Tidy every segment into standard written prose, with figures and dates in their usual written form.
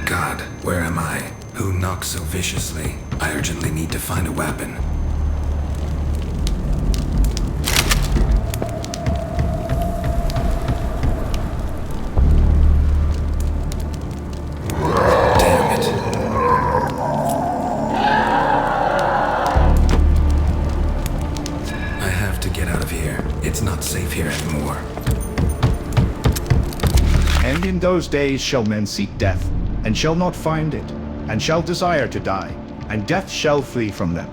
God, where am I? Who knocks so viciously? I urgently need to find a weapon. Damn it. I have to get out of here. It's not safe here anymore. And in those days shall men seek death, and shall not find it, and shall desire to die, and death shall flee from them.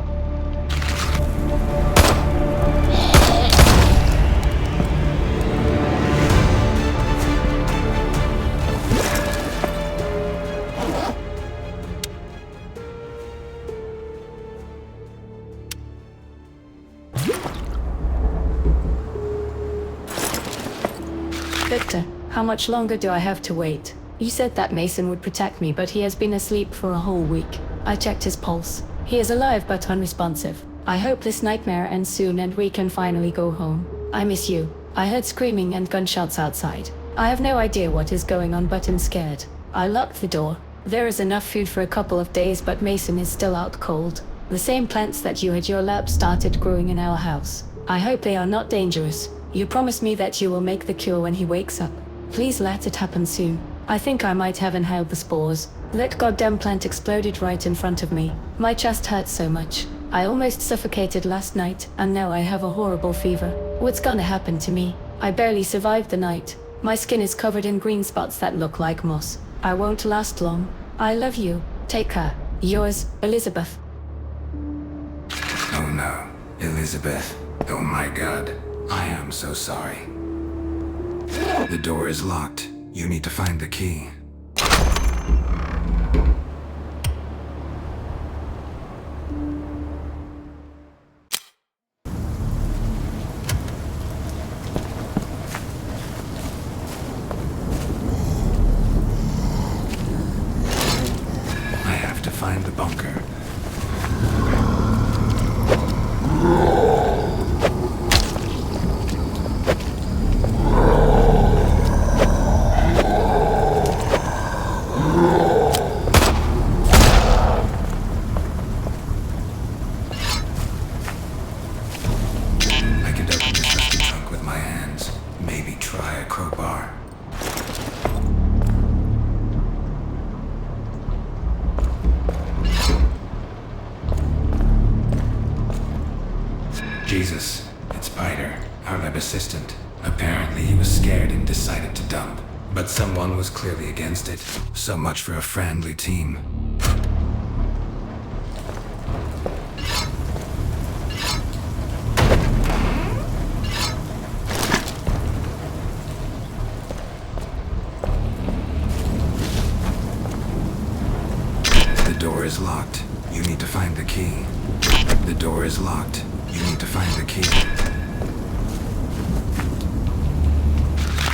Victor, how much longer do I have to wait? You said that Mason would protect me, but he has been asleep for a whole week. I checked his pulse. He is alive but unresponsive. I hope this nightmare ends soon and we can finally go home. I miss you. I heard screaming and gunshots outside. I have no idea what is going on, but I'm scared. I locked the door. There is enough food for a couple of days, but Mason is still out cold. The same plants that you had your lab started growing in our house. I hope they are not dangerous. You promised me that you will make the cure when he wakes up. Please let it happen soon. I think I might have inhaled the spores. That goddamn plant exploded right in front of me. My chest hurts so much. I almost suffocated last night, and now I have a horrible fever. What's gonna happen to me? I barely survived the night. My skin is covered in green spots that look like moss. I won't last long. I love you. Take care. Yours, Elizabeth. Oh no. Elizabeth. Oh my God. I am so sorry. The door is locked. You need to find the key. I have to find the bunker. Jesus, it's Spider, our lab assistant. Apparently he was scared and decided to dump. But someone was clearly against it. So much for a friendly team. The door is locked. You need to find the key. The door is locked. You need to find the key.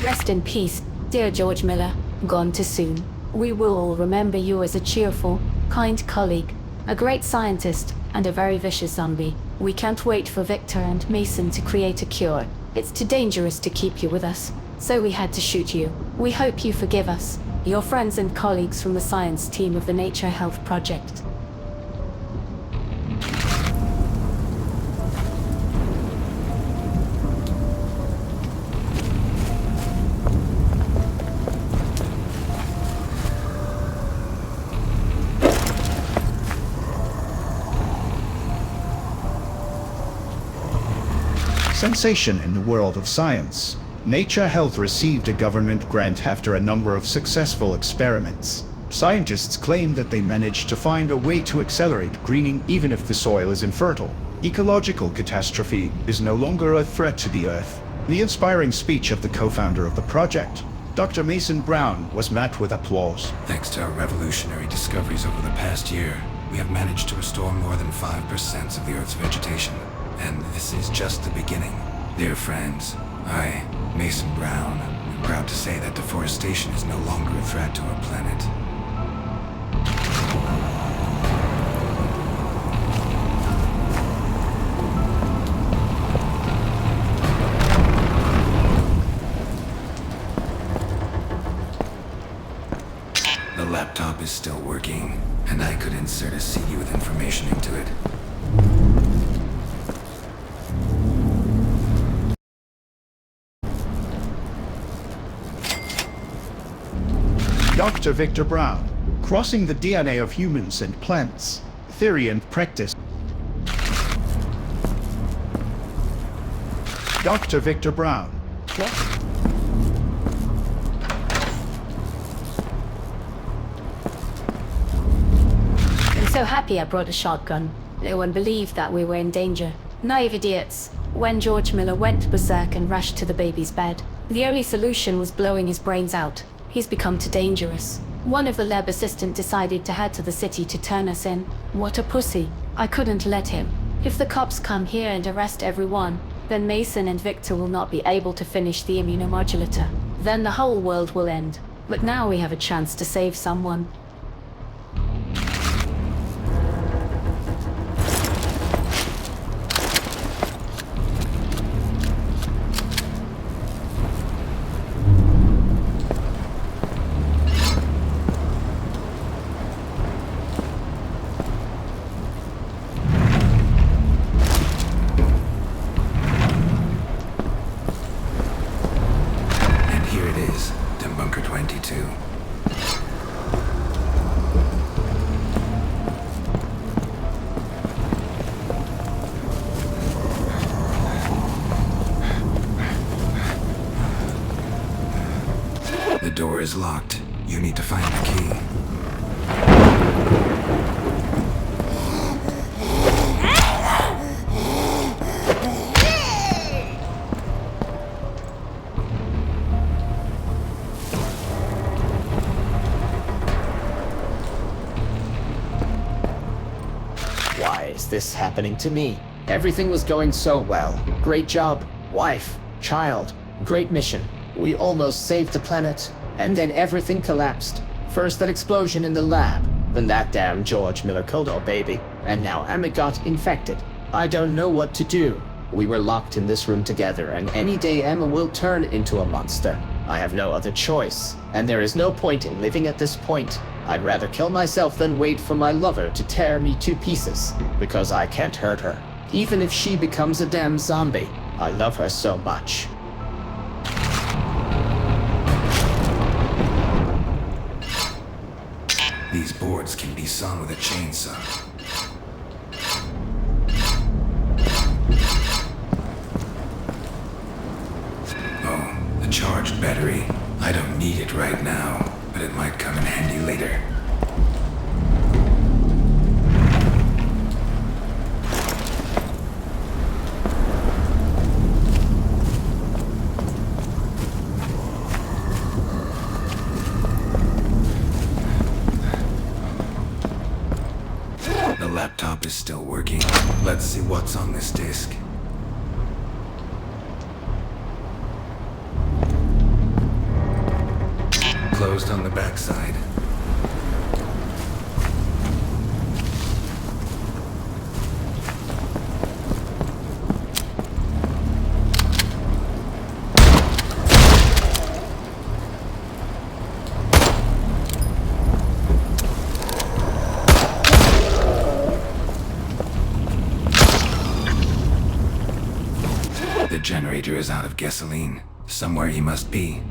Rest in peace, dear George Miller. Gone too soon. We will all remember you as a cheerful, kind colleague, a great scientist, and a very vicious zombie. We can't wait for Victor and Mason to create a cure. It's too dangerous to keep you with us, so we had to shoot you. We hope you forgive us, your friends and colleagues from the science team of the Nature Health Project. Sensation in the world of science. Nature Health received a government grant after a number of successful experiments. Scientists claim that they managed to find a way to accelerate greening even if the soil is infertile. Ecological catastrophe is no longer a threat to the Earth. The inspiring speech of the co-founder of the project, Dr. Mason Brown, was met with applause. Thanks to our revolutionary discoveries over the past year, we have managed to restore more than 5% of the Earth's vegetation. And this is just the beginning. Dear friends, I, Mason Brown, am proud to say that deforestation is no longer a threat to our planet. The laptop is still working, and I could insert a CD with information into it. Dr. Victor Brown, crossing the DNA of humans and plants, theory and practice. Dr. Victor Brown. I'm so happy I brought a shotgun. No one believed that we were in danger. Naive idiots. When George Miller went berserk and rushed to the baby's bed, the only solution was blowing his brains out. He's become too dangerous. One of the lab assistants decided to head to the city to turn us in. What a pussy. I couldn't let him. If the cops come here and arrest everyone, then Mason and Victor will not be able to finish the immunomodulator. Then the whole world will end. But now we have a chance to save someone. BUNKER22. The door is locked. You need to find the key. Why is this happening to me? Everything was going so well. Great job, wife, child, great mission. We almost saved the planet, and then everything collapsed. First that explosion in the lab, then that damn George Miller Kodo baby, and now Amit got infected. I don't know what to do. We were locked in this room together, and any day Emma will turn into a monster. I have no other choice, and there is no point in living at this point. I'd rather kill myself than wait for my lover to tear me to pieces, because I can't hurt her. Even if she becomes a damn zombie, I love her so much. These boards can be sawn with a chainsaw. Oh, the charged battery. I don't need it right now, but it might come in handy later. The laptop is still working. Let's see what's on this disk. Closed on the backside. The generator is out of gasoline. Somewhere he must be.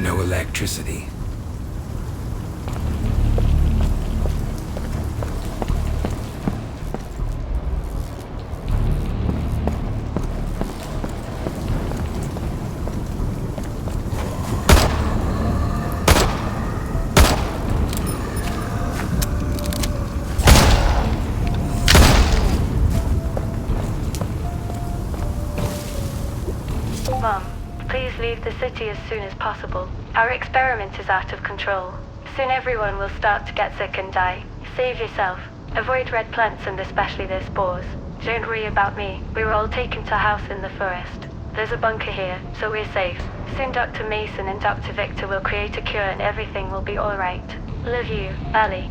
No electricity. Mom, please leave the city as soon as possible. Our experiment is out of control. Soon everyone will start to get sick and die. Save yourself. Avoid red plants and especially their spores. Don't worry about me. We were all taken to a house in the forest. There's a bunker here, so we're safe. Soon Dr. Mason and Dr. Victor will create a cure and everything will be alright. Love you, Ellie.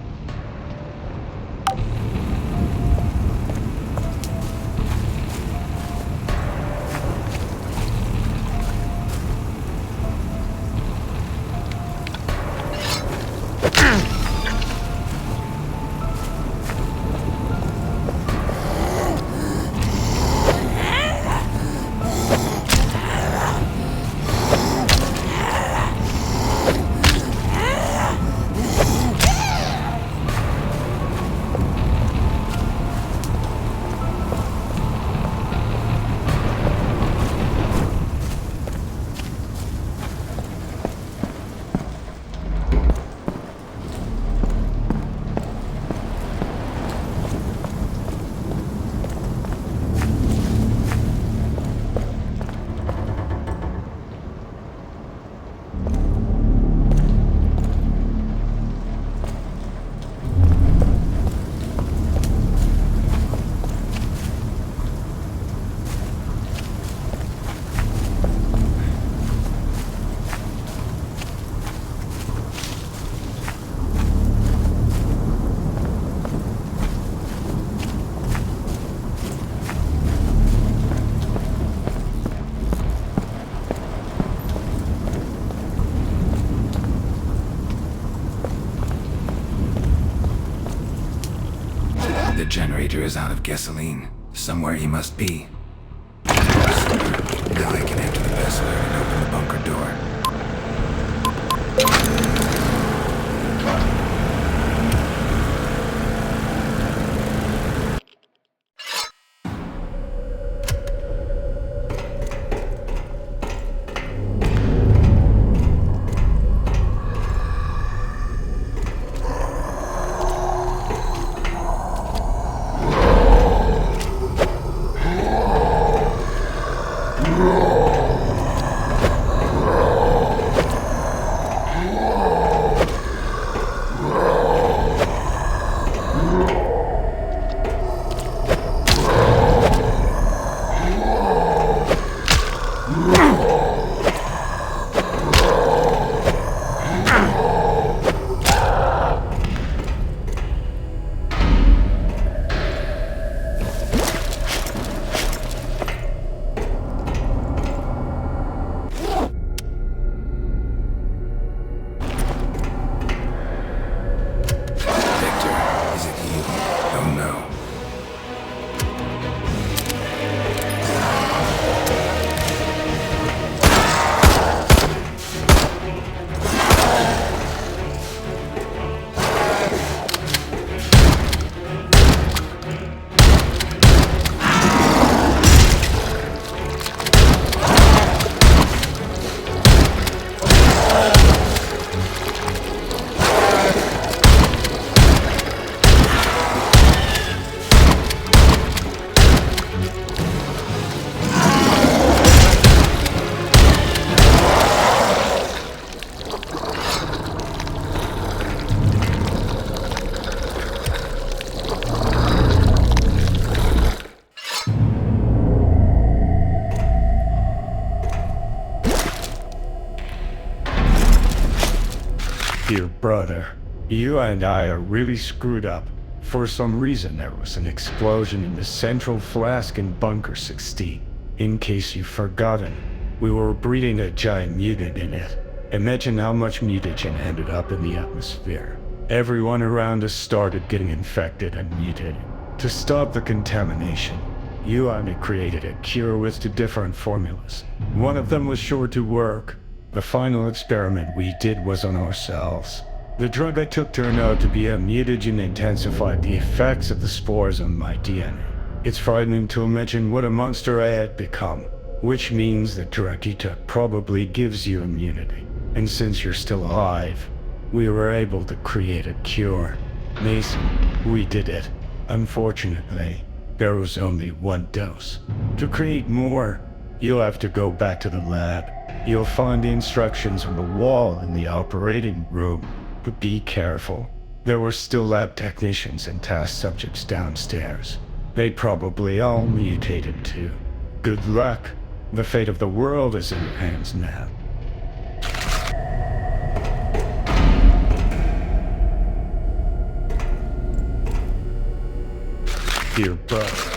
Victor is out of gasoline. Somewhere he must be. Now I can enter the password and open the bunker door. Dear brother, you and I are really screwed up. For some reason there was an explosion in the central flask in Bunker 16. In case you've forgotten, we were breeding a giant mutant in it. Imagine how much mutagen ended up in the atmosphere. Everyone around us started getting infected and mutating. To stop the contamination, you and I created a cure with 2 different formulas. One of them was sure to work. The final experiment we did was on ourselves. The drug I took turned out to be a mutagen intensified the effects of the spores on my DNA. It's frightening to imagine what a monster I had become, which means the drug you took probably gives you immunity. And since you're still alive, we were able to create a cure. Mason, we did it. Unfortunately, there was only 1 dose. To create more, you'll have to go back to the lab. You'll find the instructions on the wall in the operating room, but be careful. There were still lab technicians and task subjects downstairs. They probably all mutated too. Good luck. The fate of the world is in your hands now. Dear brother.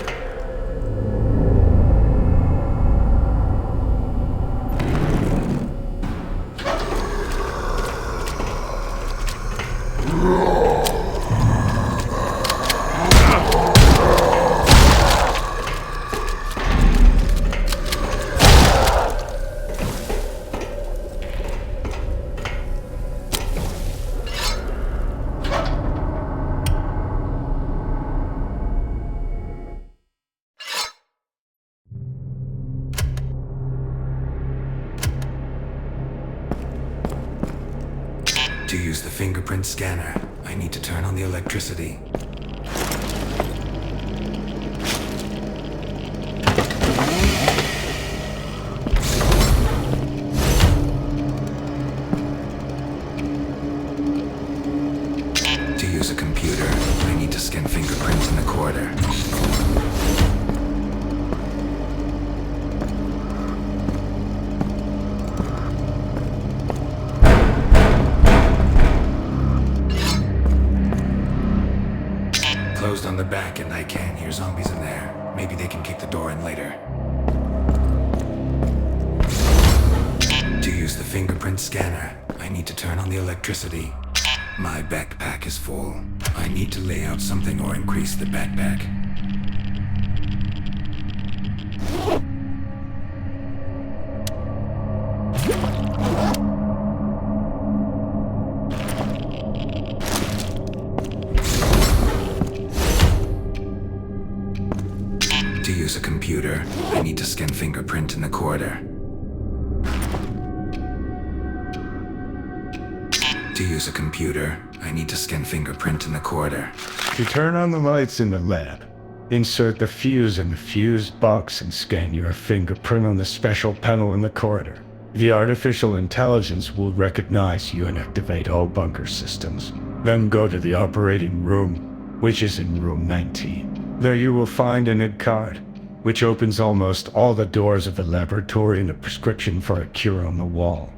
To use the fingerprint scanner, I need to turn on the electricity. To use a computer, I need to scan fingerprints in the corridor. Closed on the back and I can hear zombies in there. Maybe they can kick the door in later. To use the fingerprint scanner, I need to turn on the electricity. My backpack is full. I need to lay out something or increase the backpack. computer, I need to scan fingerprint in the corridor. To use a computer, I need to scan fingerprint in the corridor. To turn on the lights in the lab, insert the fuse in the fuse box and scan your fingerprint on the special panel in the corridor. The artificial intelligence will recognize you and activate all bunker systems. Then go to the operating room, which is in room 19. There you will find an ID card, which opens almost all the doors of the laboratory and a prescription for a cure on the wall.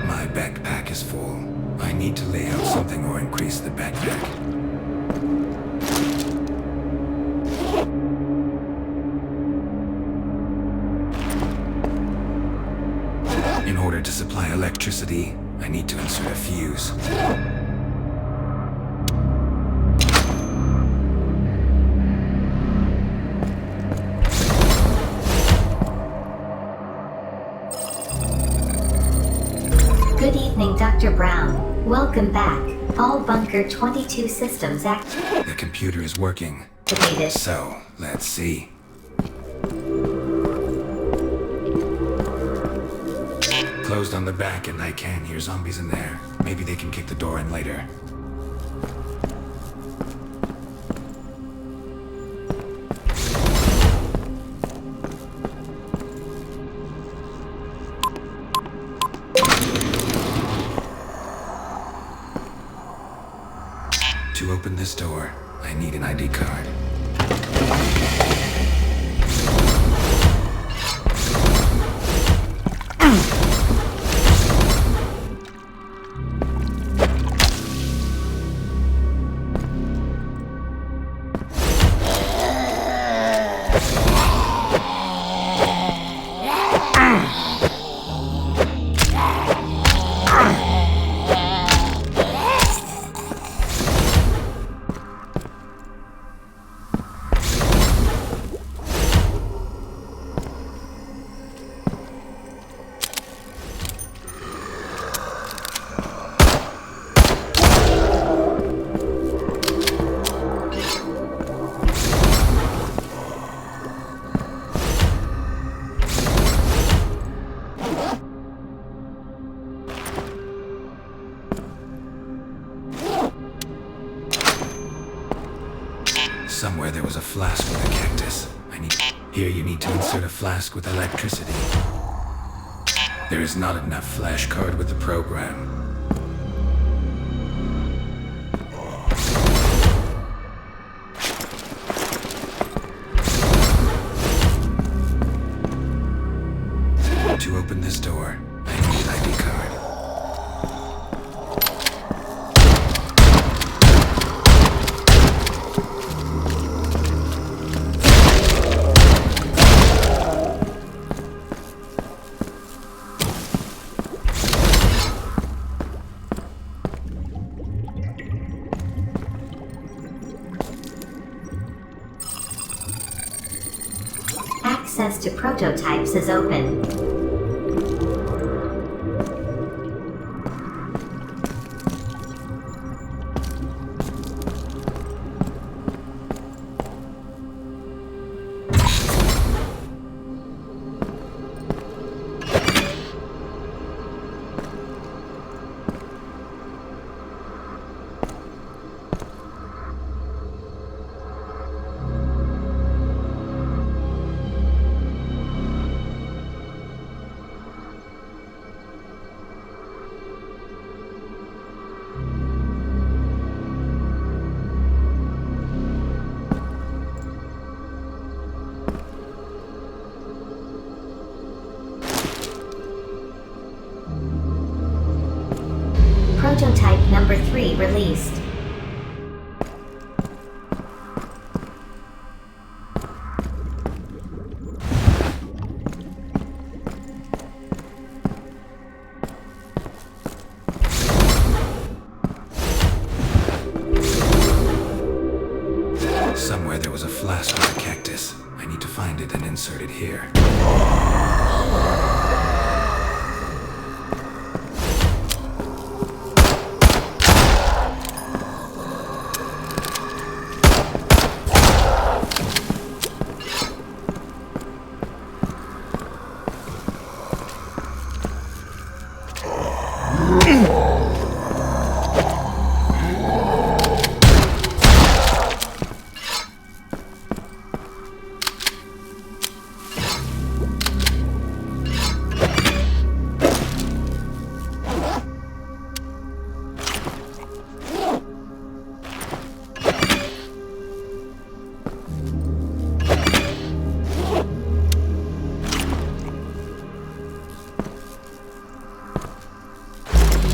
My backpack is full. I need to lay out something or increase the backpack. In order to supply electricity, I need to insert a fuse. Good evening, Dr. Brown. Welcome back. All BUNKER22 systems The computer is working. activated. So, let's see. Closed on the back and I can hear zombies in there. Maybe they can kick the door in later. To open this door, I need an ID card. Somewhere there was a flask with a cactus. Here you need to insert a flask with electricity. There is not enough flash card with the program. To open this door, I need an ID card. Access to prototypes is open. Prototype number 3 released. Somewhere there was a flask with a cactus. I need to find it and insert it here.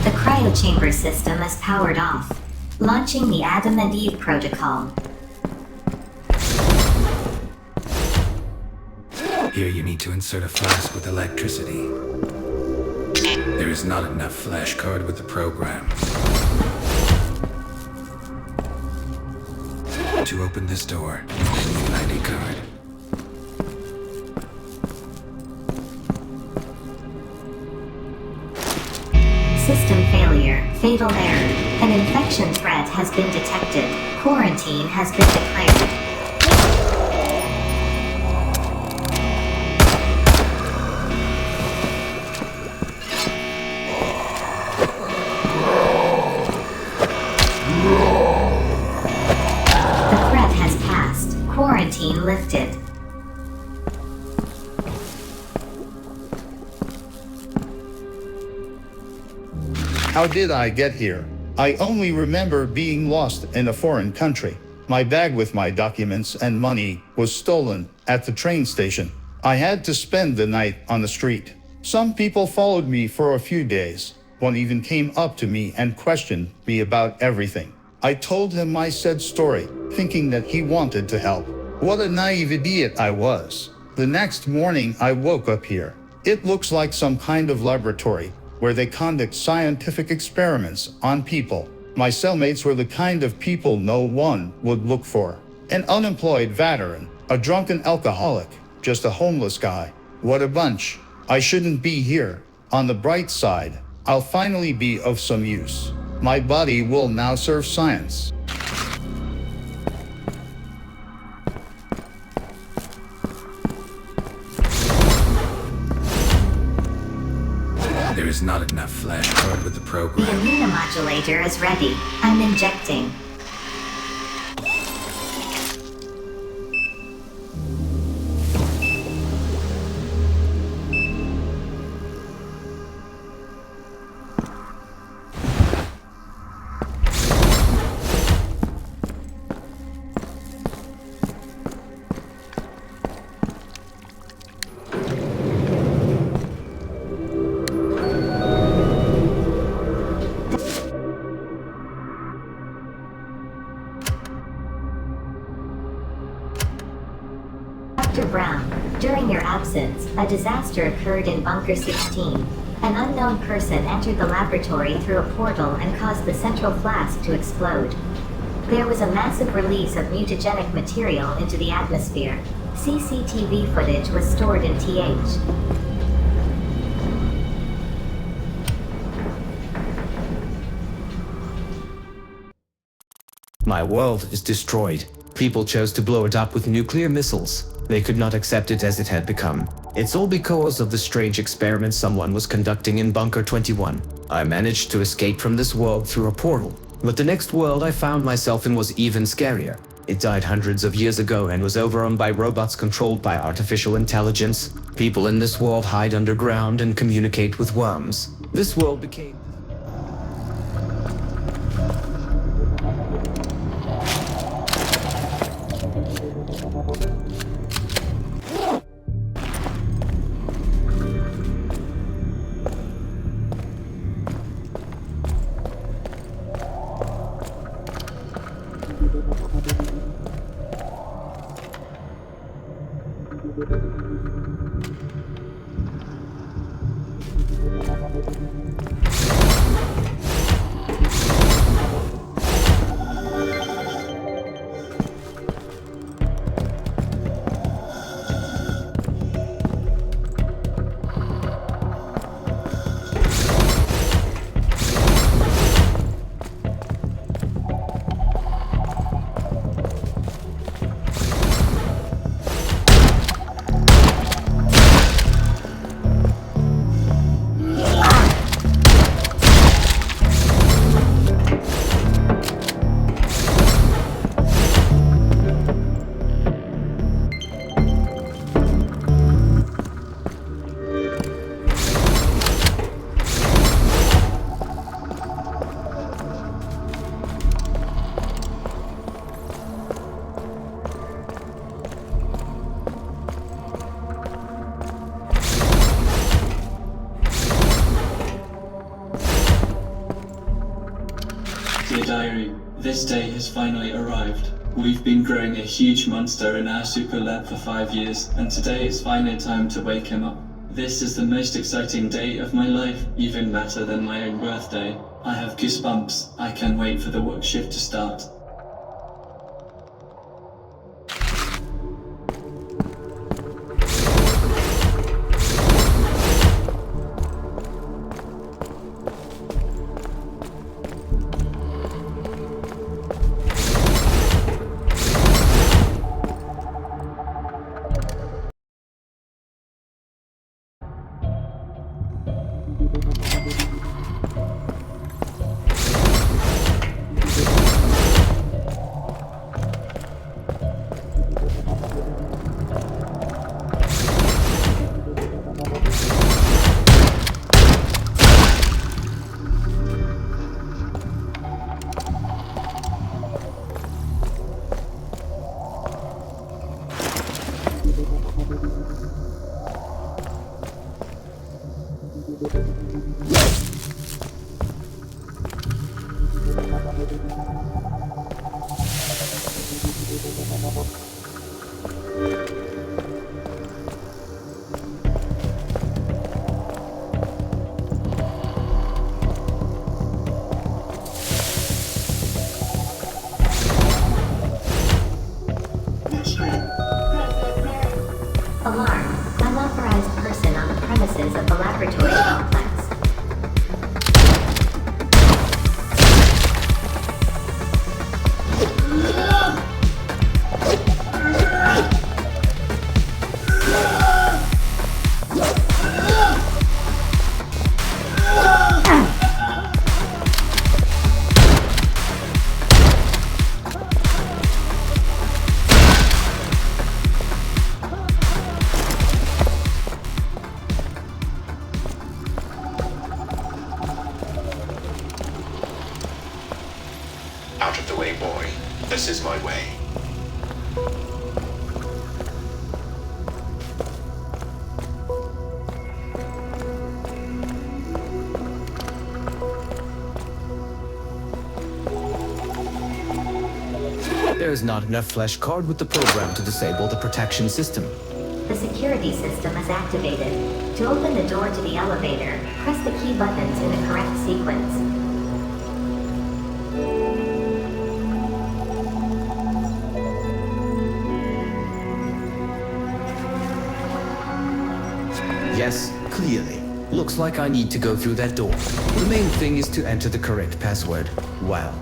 The cryochamber system is powered off. Launching the Adam and Eve protocol. Here you need to insert a flask with electricity. There is not enough flash card with the program. To open this door, you need an ID card. System failure. Fatal error. An infection threat has been detected. Quarantine has been declared. The threat has passed. Quarantine lifted. How did I get here? I only remember being lost in a foreign country. My bag with my documents and money was stolen at the train station. I had to spend the night on the street. Some people followed me for a few days. One even came up to me and questioned me about everything. I told him my sad story, thinking that he wanted to help. What a naive idiot I was. The next morning I woke up here. It looks like some kind of laboratory where they conduct scientific experiments on people. My cellmates were the kind of people no one would look for. An unemployed veteran, a drunken alcoholic, just a homeless guy. What a bunch. I shouldn't be here. On the bright side, I'll finally be of some use. My body will now serve science. There is not enough flash card with the The program. immunomodulator is ready. I'm injecting. Dr. Brown, during your absence, a disaster occurred in Bunker 16. An unknown person entered the laboratory through a portal and caused the central flask to explode. There was a massive release of mutagenic material into the atmosphere. CCTV footage was stored in TH. My world is destroyed. People chose to blow it up with nuclear missiles. They could not accept it as it had become. It's all because of the strange experiment someone was conducting in Bunker 21. I managed to escape from this world through a portal. But the next world I found myself in was even scarier. It died hundreds of years ago and was overrun by robots controlled by artificial intelligence. People in this world hide underground and communicate with worms. This world became... Dear Diary, this day has finally arrived. We've been growing a huge monster in our super lab for 5 years, and today it's finally time to wake him up. This is the most exciting day of my life, even better than my own birthday. I have goosebumps. I can't wait for the work shift to start. Alarm. Unauthorized person on the premises of the laboratory complex. Out of the way, boy. This is my way. There's not enough flesh card with the program to disable the protection system. The security system is activated. To open the door to the elevator, press the key buttons in the correct sequence. Yes, clearly. Looks like I need to go through that door. The main thing is to enter the correct password. Wow,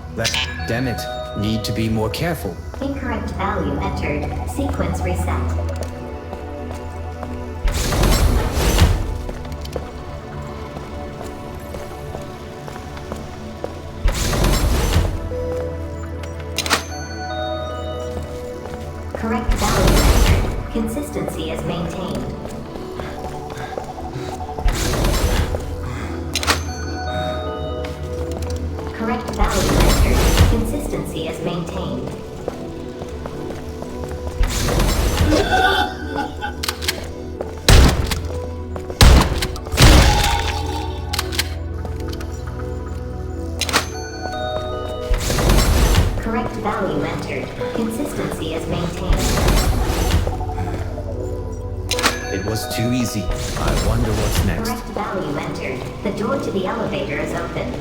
damn it. Need to be more careful. Incorrect value entered. Sequence reset. Correct value entered. Consistency is maintained. Correct value entered. Consistency is maintained. Correct value entered. Consistency is maintained. It was too easy. I wonder what's next. Correct value entered. The door to the elevator is open.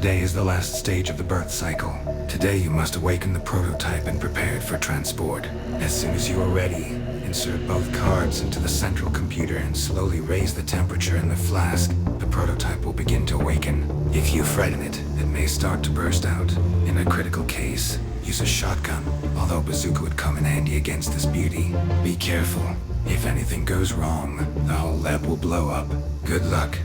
Today is the last stage of the birth cycle. Today you must awaken the prototype and prepare it for transport. As soon as you are ready, insert both cards into the central computer and slowly raise the temperature in the flask. The prototype will begin to awaken. If you frighten it, it may start to burst out. In a critical case, use a shotgun, although bazooka would come in handy against this beauty. Be careful. If anything goes wrong, the whole lab will blow up. Good luck.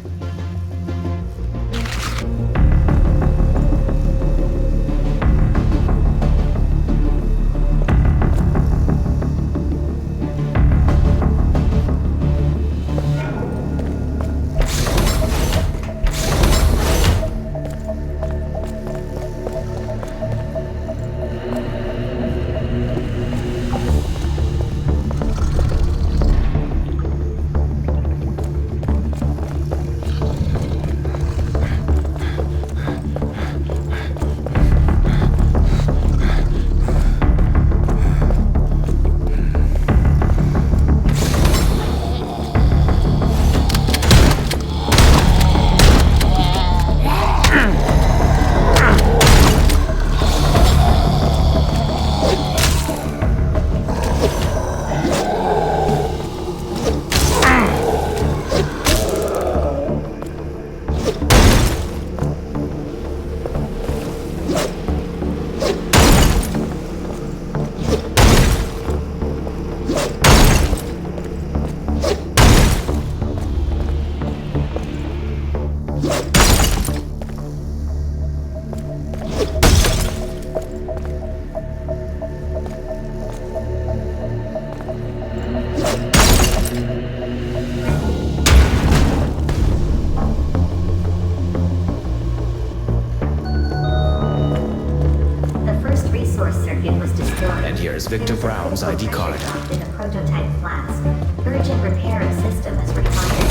And here's Victor Brown's ID card. In the prototype flask. Urgent repair of system is required.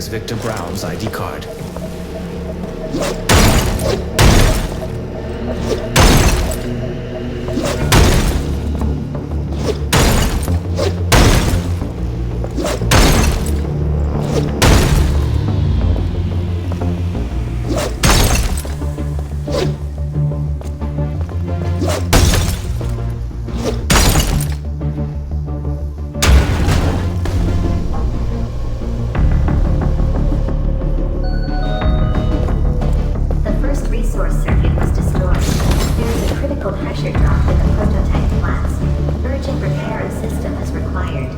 Victor Brown's ID card. The first resource circuit was destroyed. There is a critical pressure drop in the prototype flask. Urgent repair of system is required.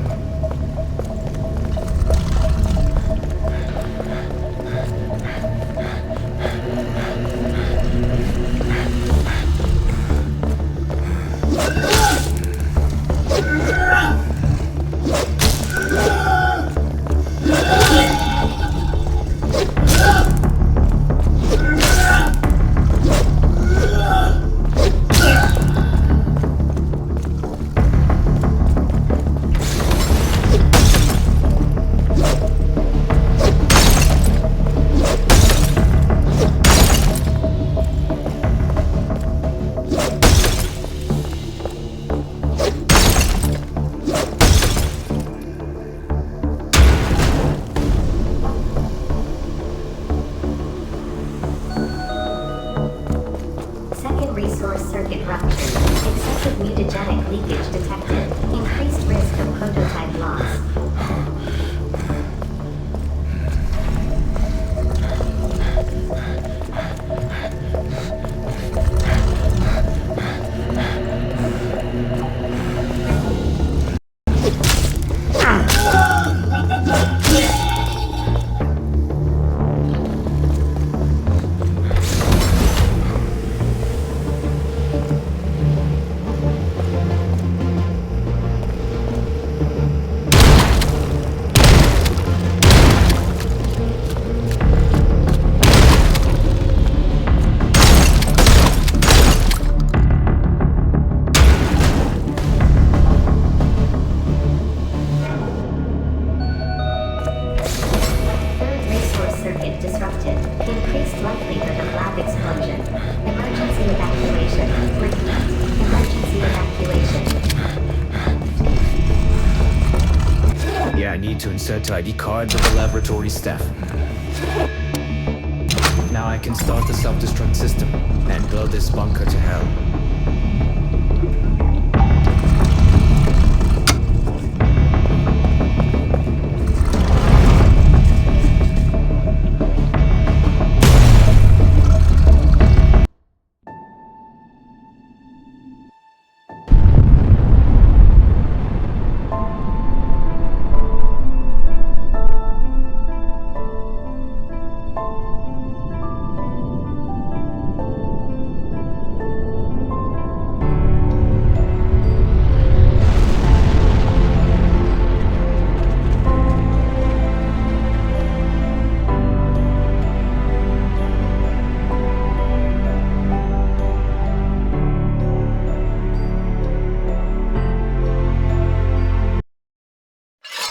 Second resource circuit ruptured. Excessive mutagenic leakage detected. Increased risk of prototype loss. Third resource circuit disrupted. Increased likelihood of lab explosion. Emergency evacuation. Repeat. Emergency evacuation. Yeah, I need to insert the ID card with the laboratory staff. Now I can start the self-destruct system and blow this bunker to hell.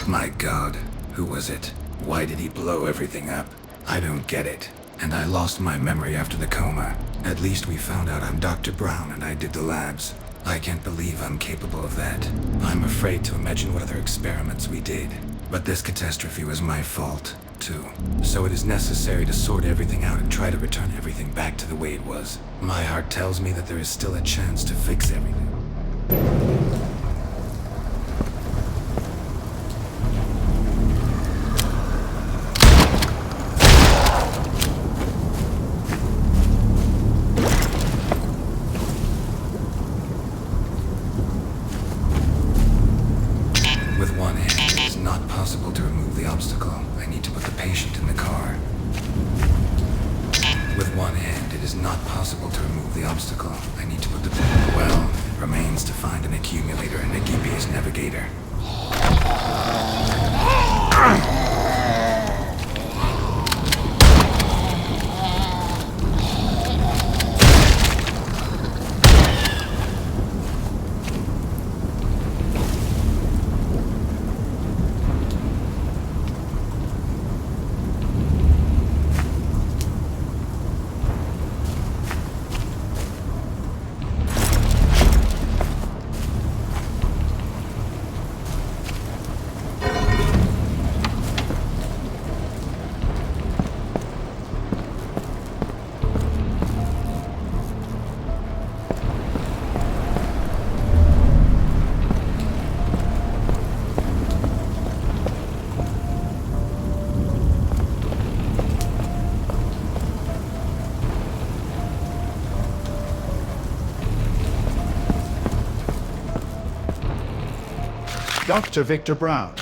My God, who was it? Why did he blow everything up? I don't get it. And I lost my memory after the coma. At least we found out I'm Dr. Brown and I did the labs. I can't believe I'm capable of that. I'm afraid to imagine what other experiments we did. But this catastrophe was my fault, too. So it is necessary to sort everything out and try to return everything back to the way it was. My heart tells me that there is still a chance to fix everything. With one hand, it is not possible to remove the obstacle. I need to put the patient in the car. With one hand, it is not possible to remove the obstacle. I need to put the... Well, it remains to find an accumulator and a GPS navigator. Dr. Victor Brown.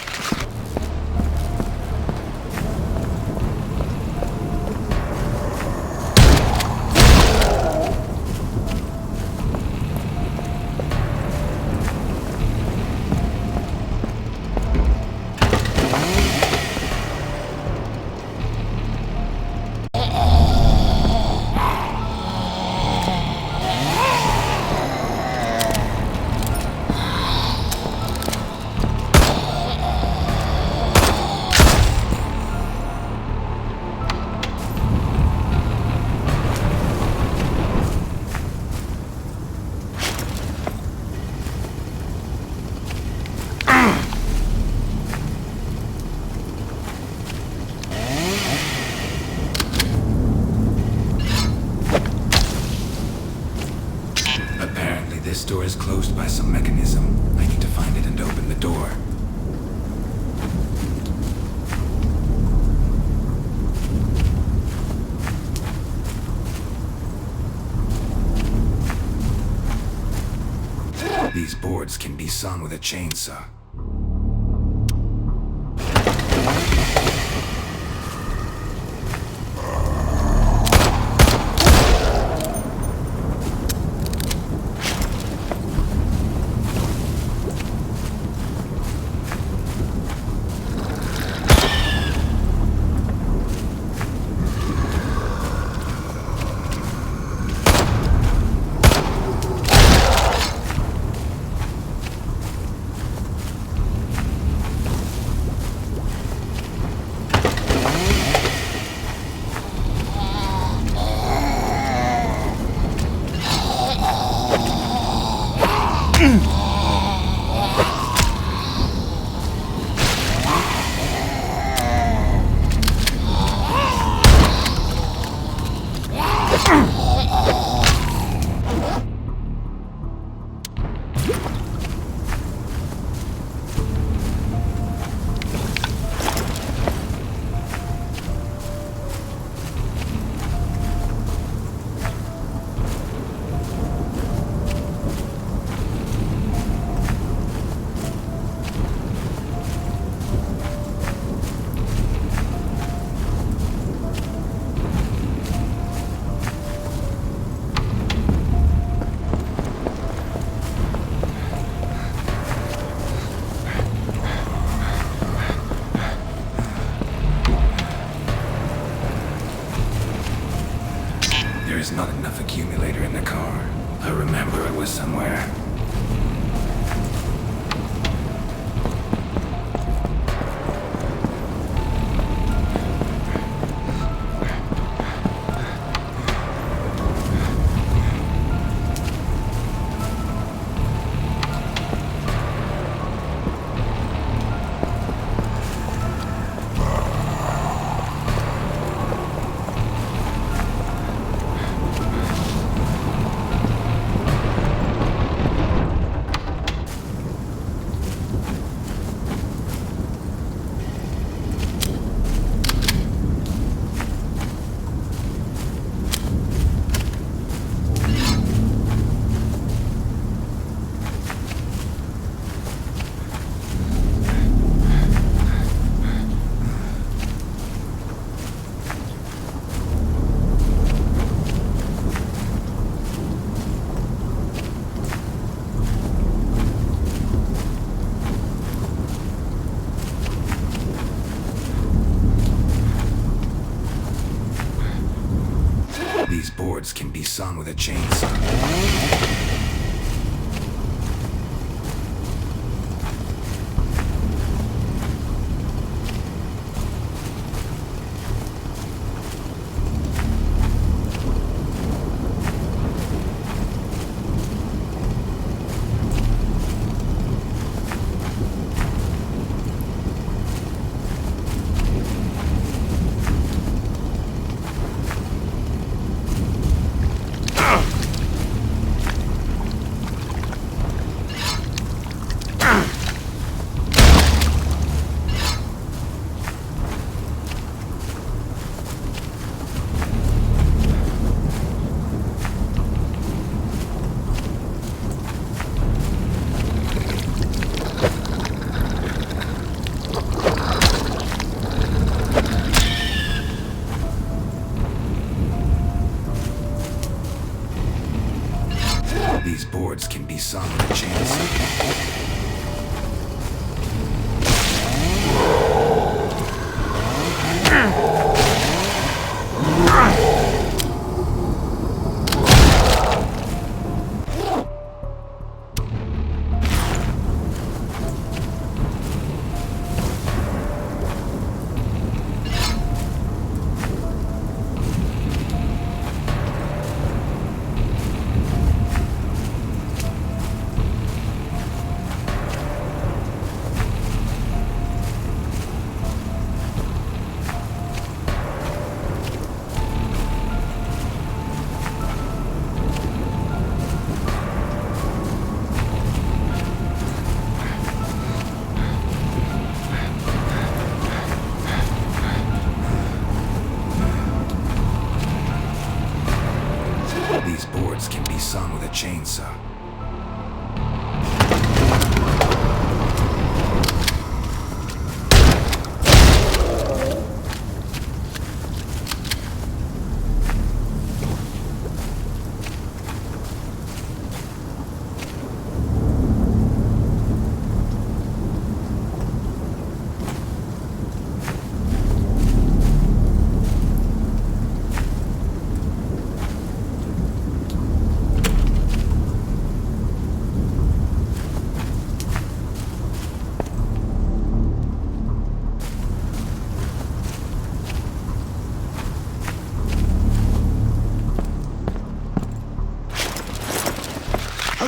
Apparently, this door is closed by some mechanism. I need to find it and open the door. These boards can be sawn with a chainsaw. There is not enough accumulator in the car. I remember it was somewhere. These boards can be sawn with a chainsaw.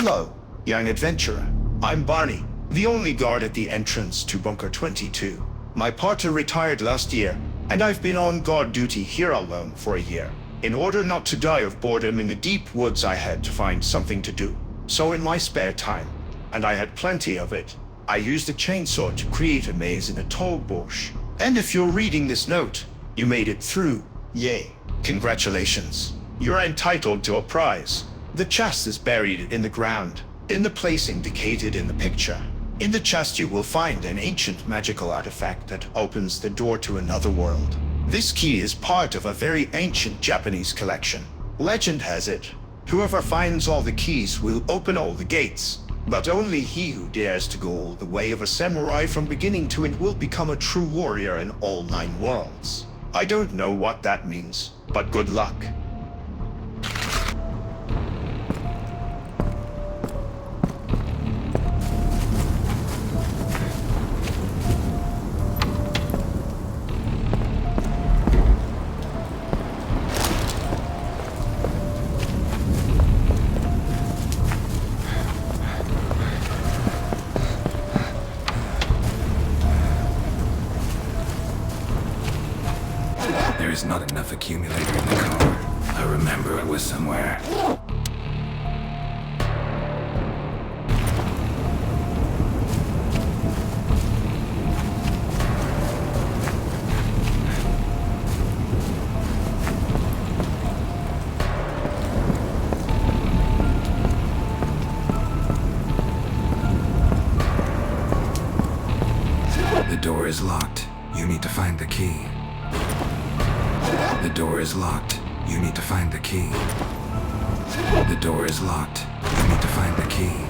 Hello, young adventurer. I'm Barney, the only guard at the entrance to Bunker 22. My partner retired last year, and I've been on guard duty here alone for a year. In order not to die of boredom in the deep woods, I had to find something to do. So in my spare time, and I had plenty of it, I used a chainsaw to create a maze in a tall bush. And if you're reading this note, you made it through. Yay. Congratulations. You're entitled to a prize. The chest is buried in the ground, in the place indicated in the picture. In the chest you will find an ancient magical artifact that opens the door to another world. This key is part of a very ancient Japanese collection. Legend has it, whoever finds all the keys will open all the gates. But only he who dares to go all the way of a samurai from beginning to end will become a true warrior in all 9 worlds. I don't know what that means, but good luck. There is not enough accumulator in the car. I remember it was somewhere. The door is locked. You need to find the key. The door is locked. You need to find the key. The door is locked. You need to find the key.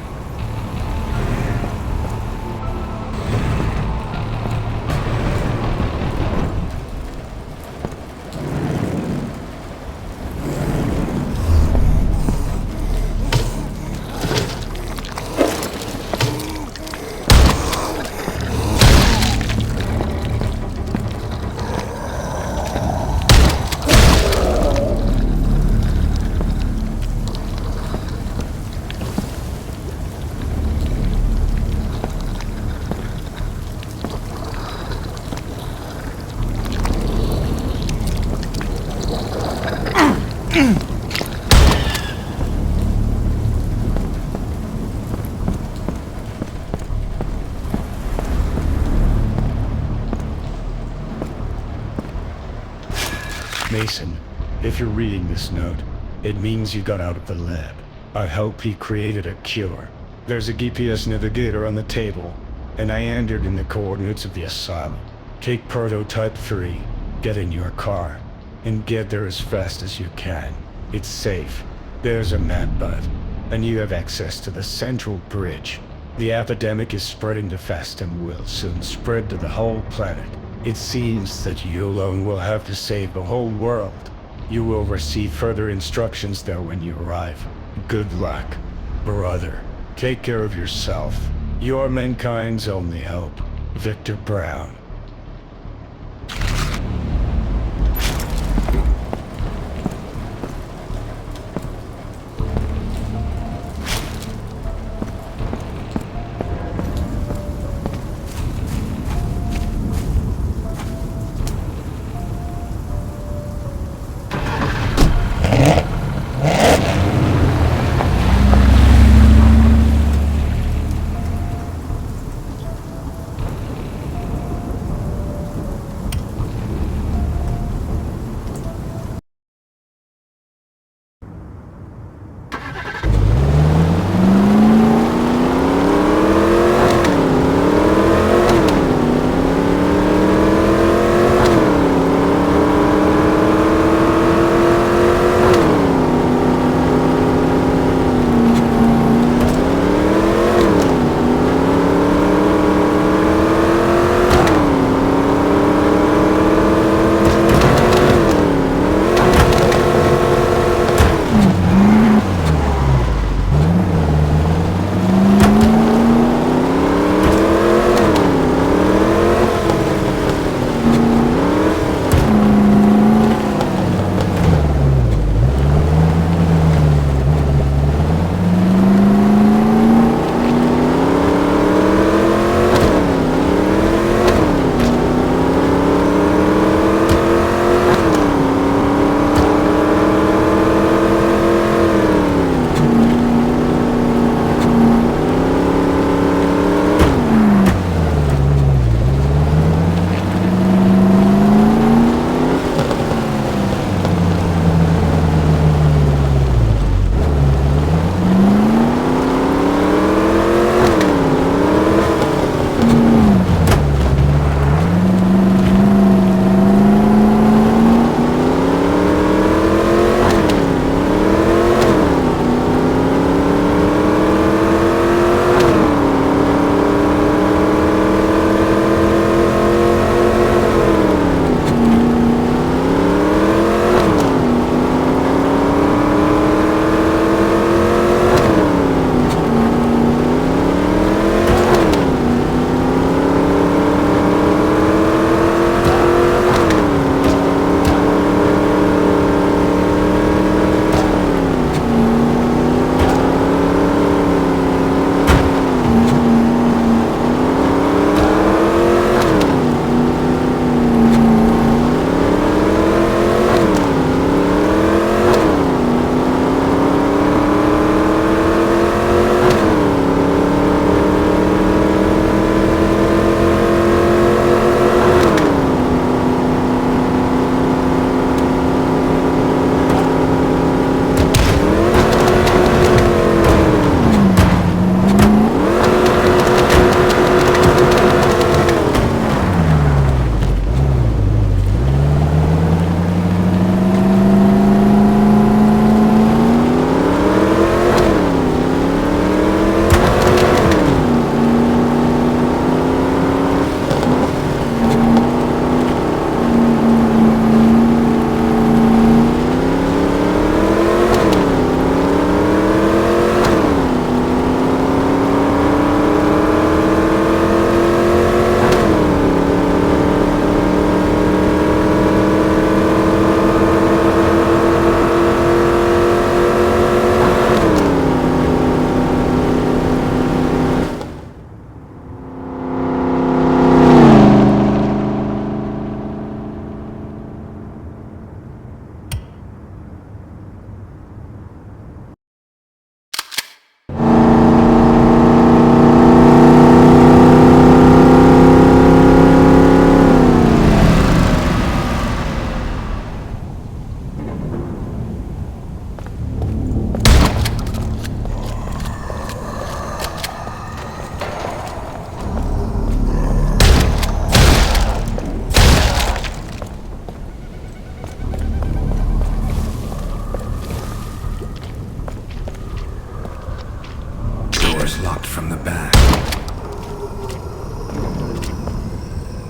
Mason, if you're reading this note, it means you got out of the lab. I hope he created a cure. There's a GPS navigator on the table, and I entered in the coordinates of the asylum. Take prototype 3, get in your car, and get there as fast as you can. It's safe. There's a map, bud, and you have access to the central bridge. The epidemic is spreading too fast and will soon spread to the whole planet. It seems that you alone will have to save the whole world. You will receive further instructions though when you arrive. Good luck, brother. Take care of yourself. You're mankind's only hope. Victor Brown.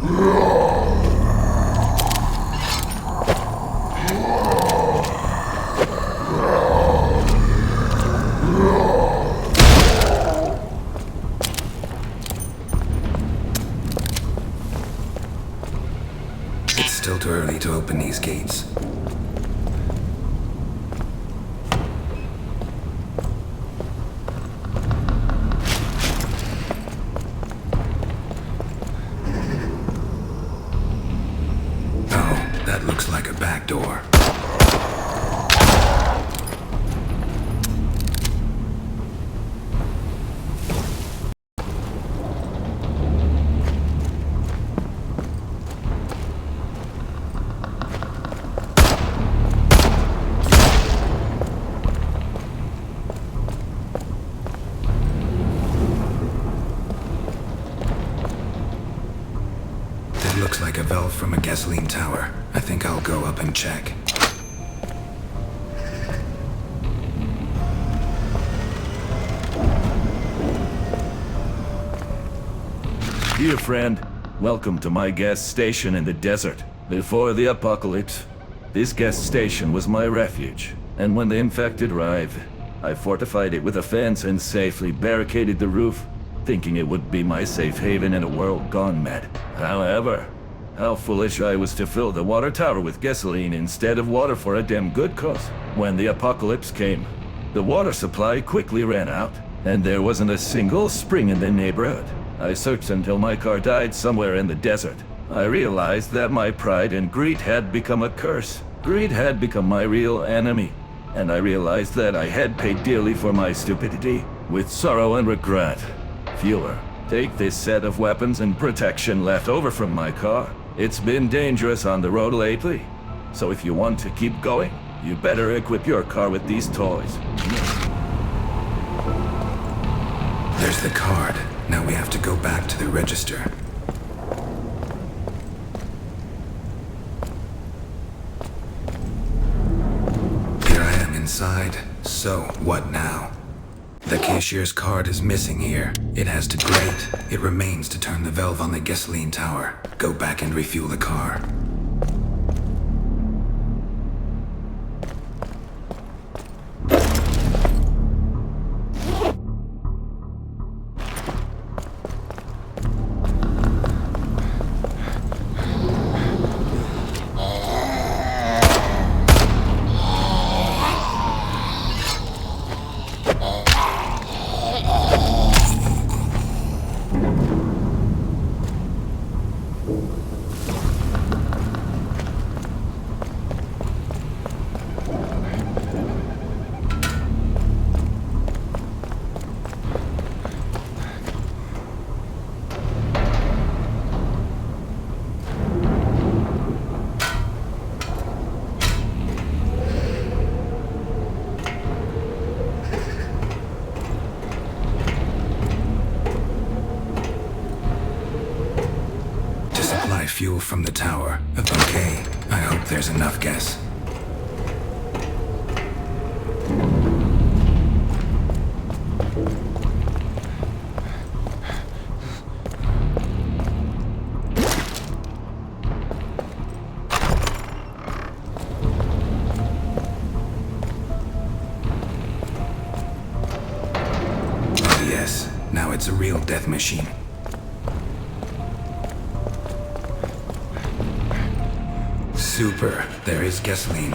It's still too early to open these gates. Oh, that looks like a back door. Looks like a valve from a gasoline tower. I think I'll go up and check. Dear friend, welcome to my gas station in the desert. Before the apocalypse, this gas station was my refuge. And when the infected arrived, I fortified it with a fence and safely barricaded the roof, thinking it would be my safe haven in a world gone mad. However, how foolish I was to fill the water tower with gasoline instead of water for a damn good cause. When the apocalypse came, the water supply quickly ran out, and there wasn't a single spring in the neighborhood. I searched until my car died somewhere in the desert. I realized that my pride and greed had become a curse. Greed had become my real enemy, and I realized that I had paid dearly for my stupidity, with sorrow and regret. Viewer, take this set of weapons and protection left over from my car. It's been dangerous on the road lately, so if you want to keep going, you better equip your car with these toys. There's the card. Now we have to go back to the register. Here I am inside. So, what now? The cashier's card is missing here. It has to great. It remains to turn the valve on the gasoline tower. Go back and refuel the car. Fuel from the tower. Okay, I hope there's enough gas. Oh yes, now it's a real death machine. Super. There is gasoline.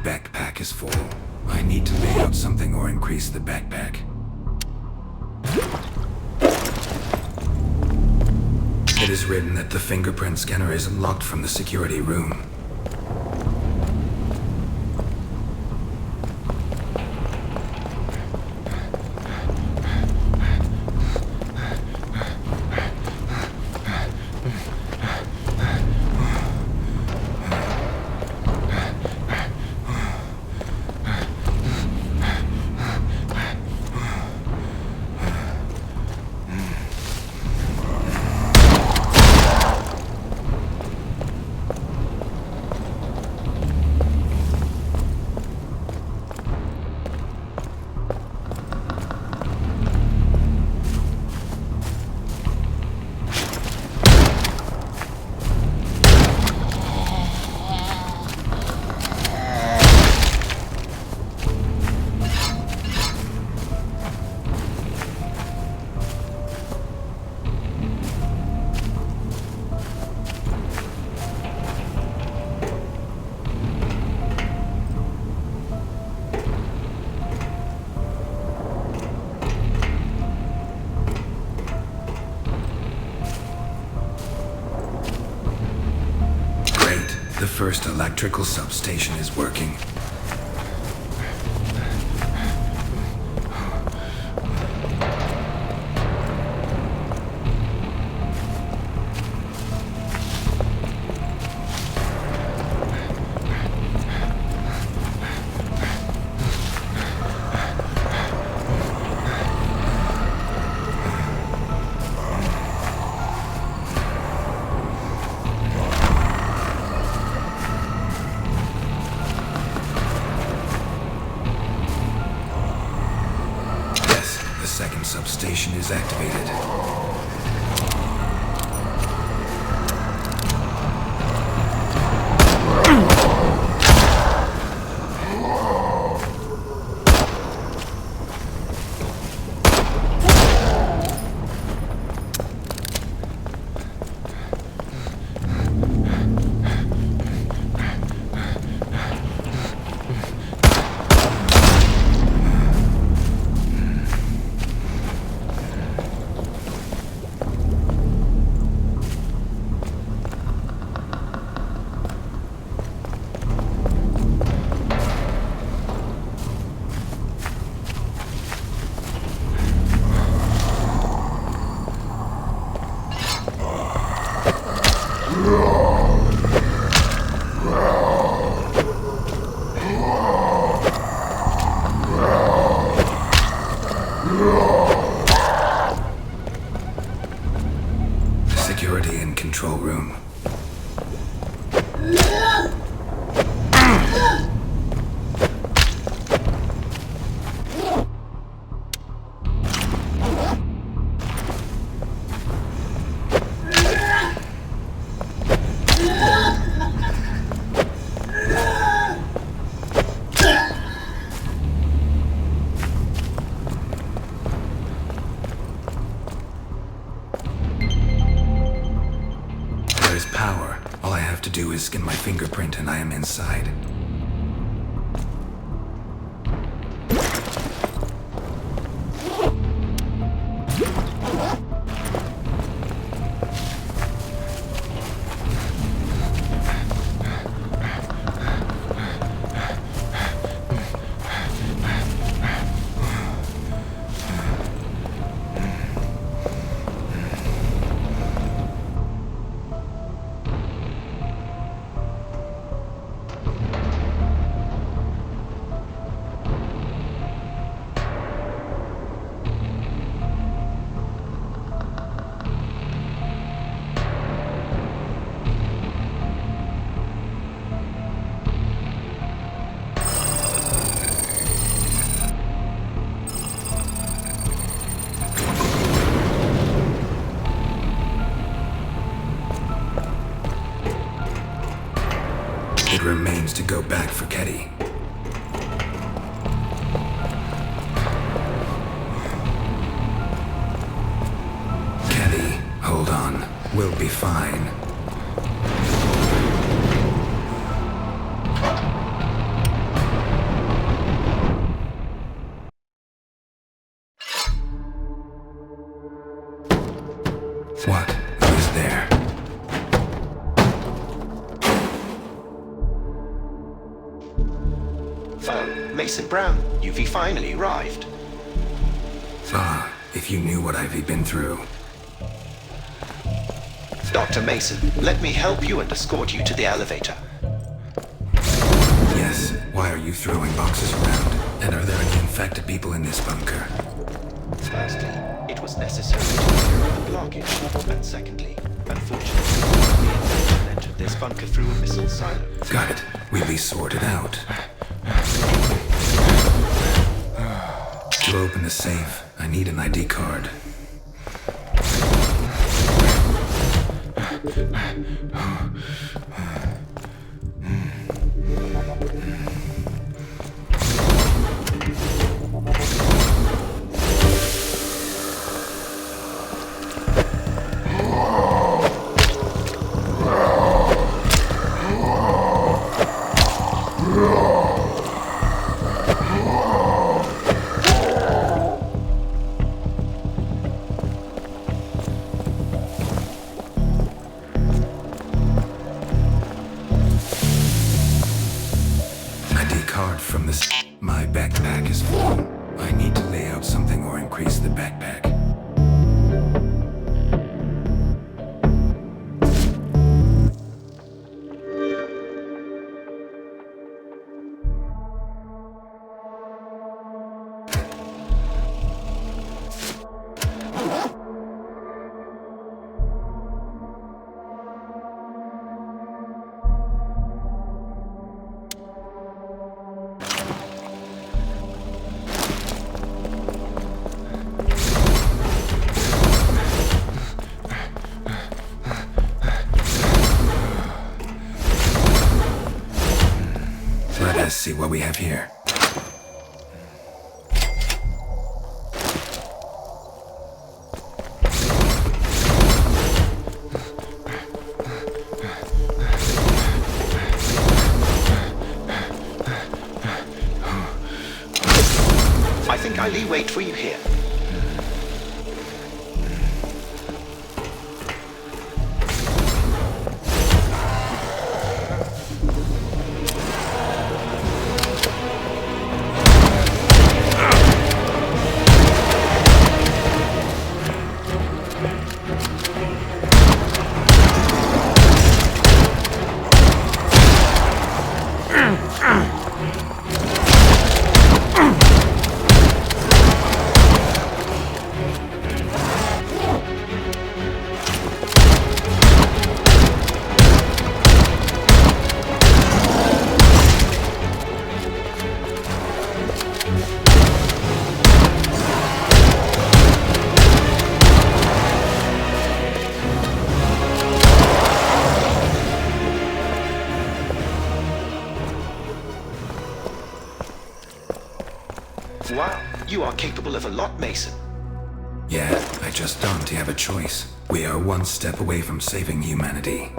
backpack is full. I need to lay out something or increase the backpack. It is written that the fingerprint scanner is unlocked from the security room. The first electrical substation is working. The second substation is activated. Security and control room. There's power. All I have to do is scan my fingerprint and I am inside. It remains to go back for Ketty. Ketty, hold on. We'll be fine. Oh, Mason Brown, you've finally arrived. Ah, if you knew what I've been through. Dr. Mason, let me help you and escort you to the elevator. Yes, why are you throwing boxes around? And are there any infected people in this bunker? Firstly, it was necessary to clear up the blockage. And secondly, unfortunately, the infection entered this bunker through a missile silo. Got it. We'll be sorted out. To open the safe, I need an ID card. From this, my backpack is full. I need to lay out something or increase the backpack. Let's see what we have here. I think I'll wait for you here. Wow, you are capable of a lot, Mason. Yeah, I just don't have a choice. We are one step away from saving humanity.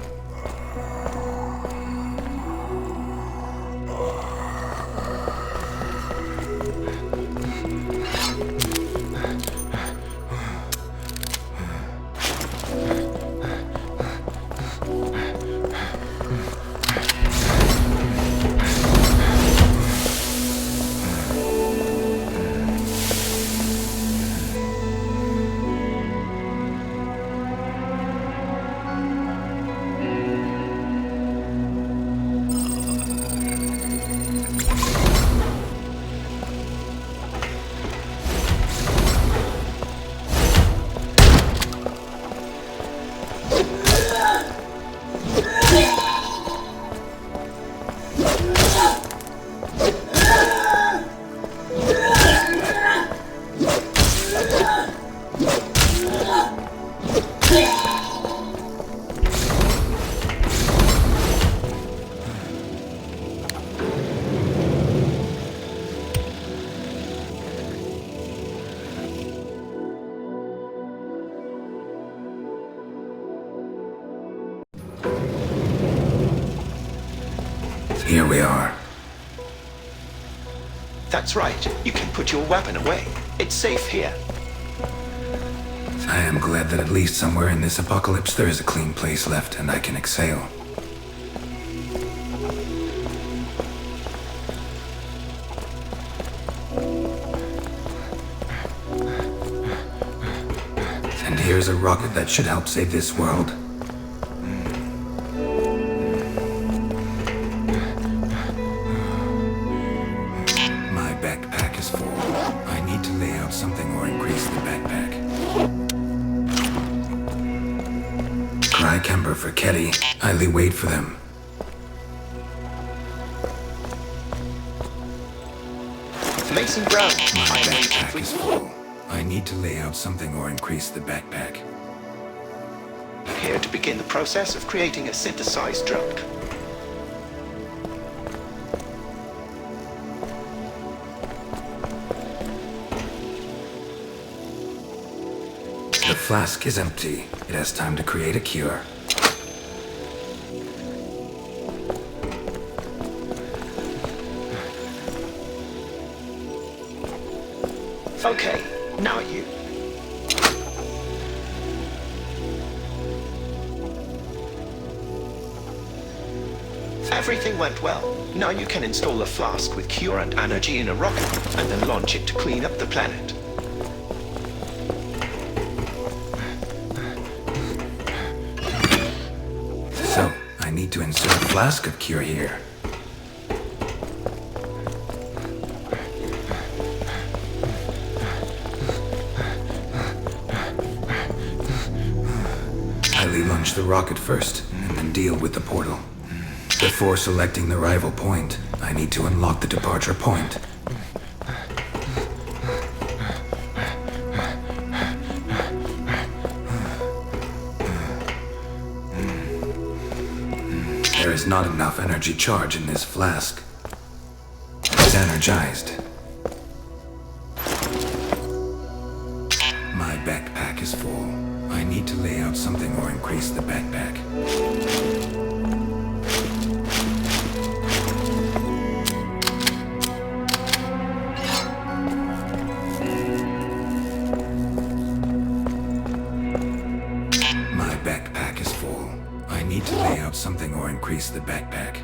Here we are. That's right. You can put your weapon away. It's safe here. I am glad that at least somewhere in this apocalypse there is a clean place left and I can exhale. Here's a rocket that should help save this world. My backpack is full. I need to lay out something or increase the backpack. Cry Kemper for Ketty. Idly wait for them. Mason Brown, My I am waiting backpack for is you. full. I need to lay out something or increase the backpack. Here to begin the process of creating a synthesized drug. The flask is empty. It has time to create a cure. Okay, now you. Everything went well. Now you can install a flask with cure and energy in a rocket and then launch it to clean up the planet. So, I need to insert a flask of cure here. Highly launch the rocket first, and then deal with the portal. Before selecting the rival point, I need to unlock the departure point. There is not enough energy charge in this flask. It's energized. My backpack is full. I need to lay out something or increase the backpack. My backpack is full. I need to lay out something or increase the backpack.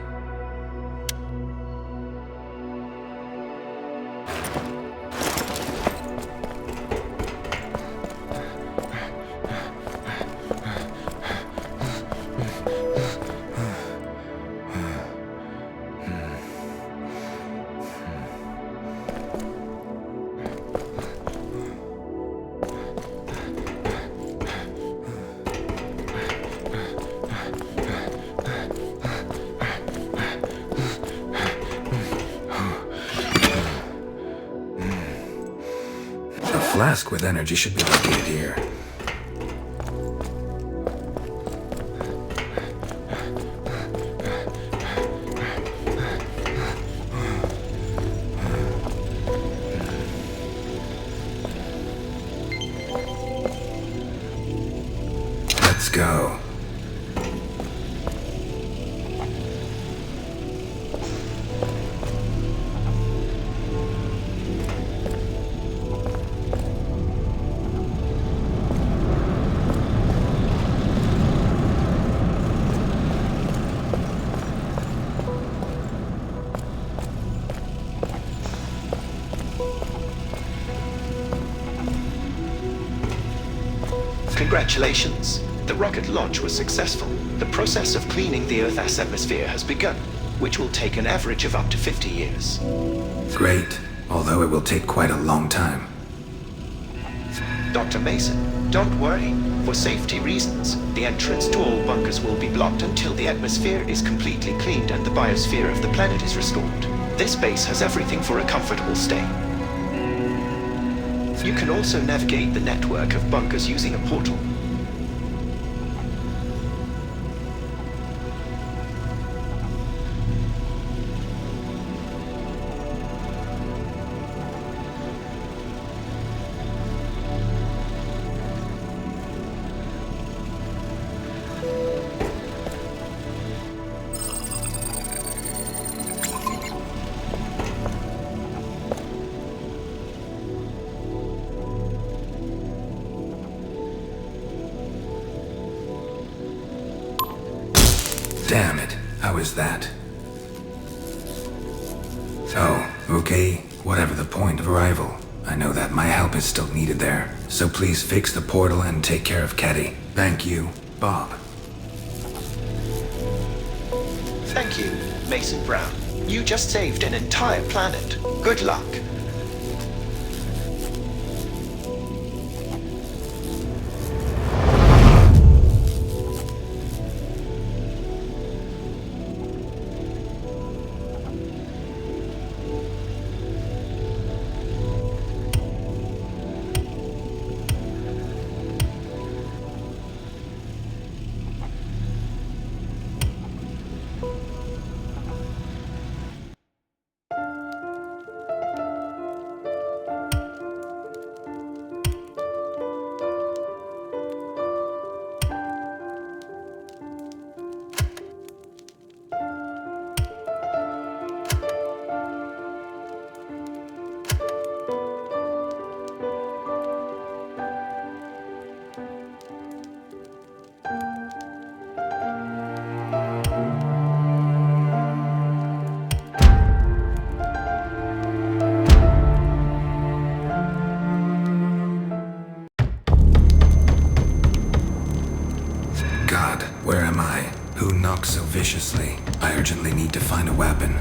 A flask with energy should be located here. Let's go. Congratulations. The rocket launch was successful. The process of cleaning the Earth's atmosphere has begun, which will take an average of up to 50 years. Great, although it will take quite a long time. Dr. Mason, don't worry. For safety reasons, the entrance to all bunkers will be blocked until the atmosphere is completely cleaned and the biosphere of the planet is restored. This base has everything for a comfortable stay. You can also navigate the network of bunkers using a portal. Damn it, how is that? Oh, okay, whatever the point of arrival, I know that my help is still needed there. So please fix the portal and take care of Ketty. Thank you, Bob. Thank you, Mason Brown. You just saved an entire planet. Good luck. God, where am I? Who knocks so viciously? I urgently need to find a weapon.